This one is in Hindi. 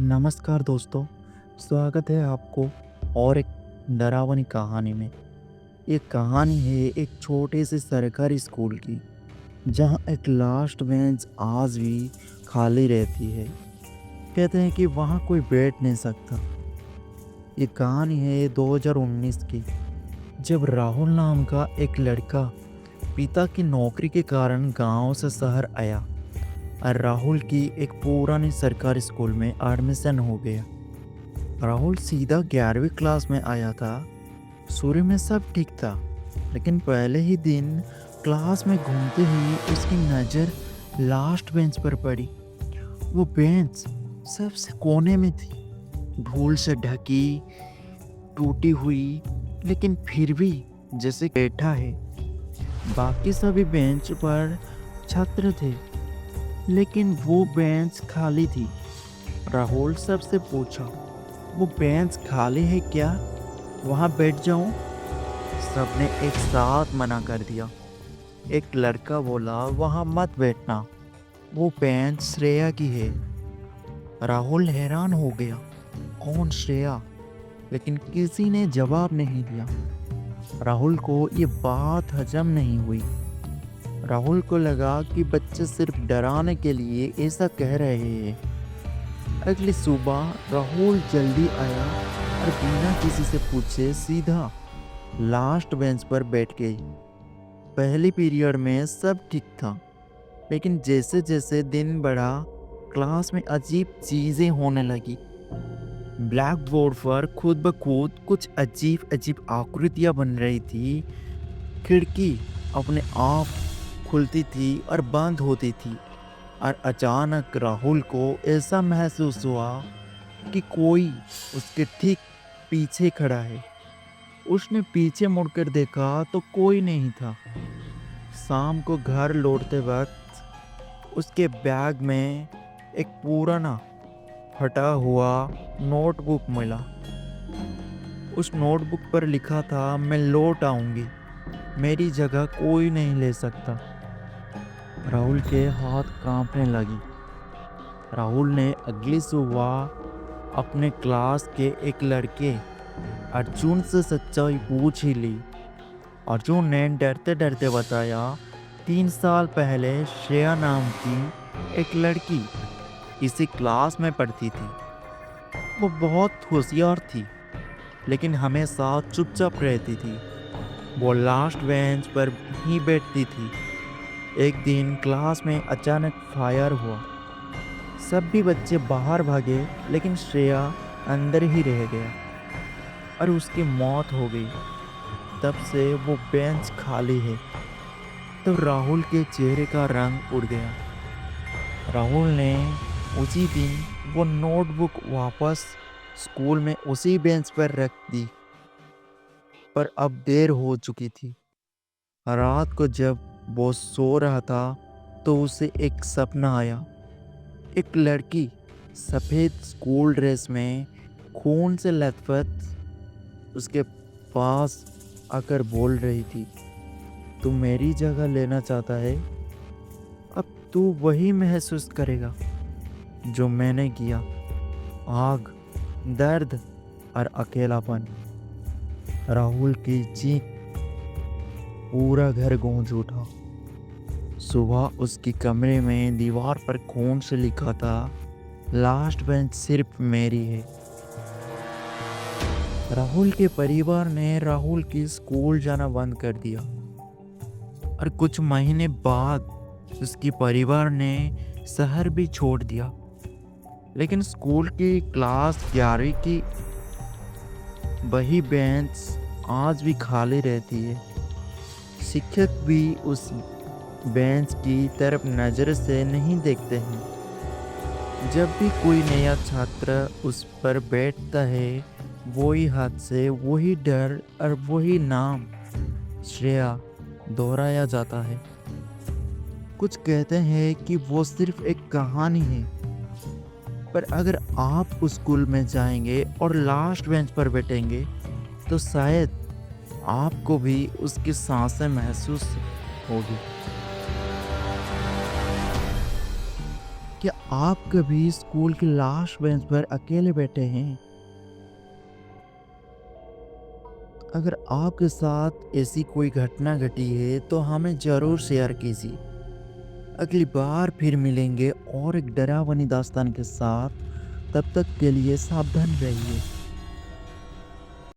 नमस्कार दोस्तों, स्वागत है आपको और एक डरावनी कहानी में। ये कहानी है एक छोटे से सरकारी स्कूल की, जहाँ एक लास्ट बेंच आज भी खाली रहती है। कहते हैं कि वहाँ कोई बैठ नहीं सकता। ये कहानी है 2019 की, जब राहुल नाम का एक लड़का पिता की नौकरी के कारण गांव से शहर आया और राहुल की एक पुरानी सरकारी स्कूल में एडमिशन हो गया। राहुल सीधा 11वीं क्लास में आया था। शुरू में सब ठीक था, लेकिन पहले ही दिन क्लास में घूमते ही उसकी नज़र लास्ट बेंच पर पड़ी। वो बेंच सबसे कोने में थी, धूल से ढकी, टूटी हुई, लेकिन फिर भी जैसे बैठा है। बाकी सभी बेंच पर छात्र थे, लेकिन वो बेंच खाली थी। राहुल सबसे पूछा, वो बेंच खाली है क्या? वहाँ बैठ जाऊं? सबने एक साथ मना कर दिया। एक लड़का बोला, वहाँ मत बैठना, वो बेंच श्रेया की है। राहुल हैरान हो गया, कौन श्रेया? लेकिन किसी ने जवाब नहीं दिया। राहुल को ये बात हजम नहीं हुई। राहुल को लगा कि बच्चे सिर्फ डराने के लिए ऐसा कह रहे हैं। अगली सुबह राहुल जल्दी आया और बिना किसी से पूछे सीधा लास्ट बेंच पर बैठ गई। पहली पीरियड में सब ठीक था, लेकिन जैसे जैसे दिन बढ़ा, क्लास में अजीब चीजें होने लगी। ब्लैक बोर्ड पर खुद ब खुद कुछ अजीब अजीब आकृतियां बन रही थी। खिड़की अपने आप खुलती थी और बंद होती थी। और अचानक राहुल को ऐसा महसूस हुआ कि कोई उसके ठीक पीछे खड़ा है। उसने पीछे मुड़कर देखा तो कोई नहीं था। शाम को घर लौटते वक्त उसके बैग में एक पुराना फटा हुआ नोटबुक मिला। उस नोटबुक पर लिखा था, मैं लौट आऊंगी, मेरी जगह कोई नहीं ले सकता। राहुल के हाथ कांपने लगी। राहुल ने अगली सुबह अपने क्लास के एक लड़के अर्जुन से सच्चाई पूछ ही ली। अर्जुन ने डरते डरते बताया, 3 साल पहले श्रेया नाम की एक लड़की इसी क्लास में पढ़ती थी। वो बहुत होशियार थी, लेकिन हमेशा चुपचाप रहती थी। वो लास्ट बेंच पर ही बैठती थी। एक दिन क्लास में अचानक फायर हुआ। सभी बच्चे बाहर भागे, लेकिन श्रेया अंदर ही रह गया और उसकी मौत हो गई। तब से वो बेंच खाली है। तो राहुल के चेहरे का रंग उड़ गया। राहुल ने उसी दिन वो नोटबुक वापस स्कूल में उसी बेंच पर रख दी, पर अब देर हो चुकी थी। रात को जब वो सो रहा था, तो उसे एक सपना आया। एक लड़की सफ़ेद स्कूल ड्रेस में खून से लथपथ उसके पास आकर बोल रही थी, तू मेरी जगह लेना चाहता है? अब तू वही महसूस करेगा जो मैंने किया, आग, दर्द और अकेलापन। राहुल की चीख पूरा घर गूंज उठा। सुबह उसके कमरे में दीवार पर खून से लिखा था, लास्ट बेंच सिर्फ मेरी है। राहुल के परिवार ने राहुल की स्कूल जाना बंद कर दिया और कुछ महीने बाद उसके परिवार ने शहर भी छोड़ दिया। लेकिन स्कूल की क्लास 11वीं की वही बेंच आज भी खाली रहती है। शिक्षक भी उस बेंच की तरफ नज़र से नहीं देखते हैं। जब भी कोई नया छात्र उस पर बैठता है, वही हाथ से वही डर और वही नाम श्रेया दोहराया जाता है। कुछ कहते हैं कि वो सिर्फ एक कहानी है, पर अगर आप उस स्कूल में जाएंगे और लास्ट बेंच पर बैठेंगे, तो शायद आपको भी उसकी सांसें महसूस होगी। क्या आप कभी स्कूल की लास्ट बेंच पर अकेले बैठे हैं? अगर आपके साथ ऐसी कोई घटना घटी है तो हमें ज़रूर शेयर कीजिए। अगली बार फिर मिलेंगे और एक डरावनी दास्तान के साथ। तब तक के लिए सावधान रहिए।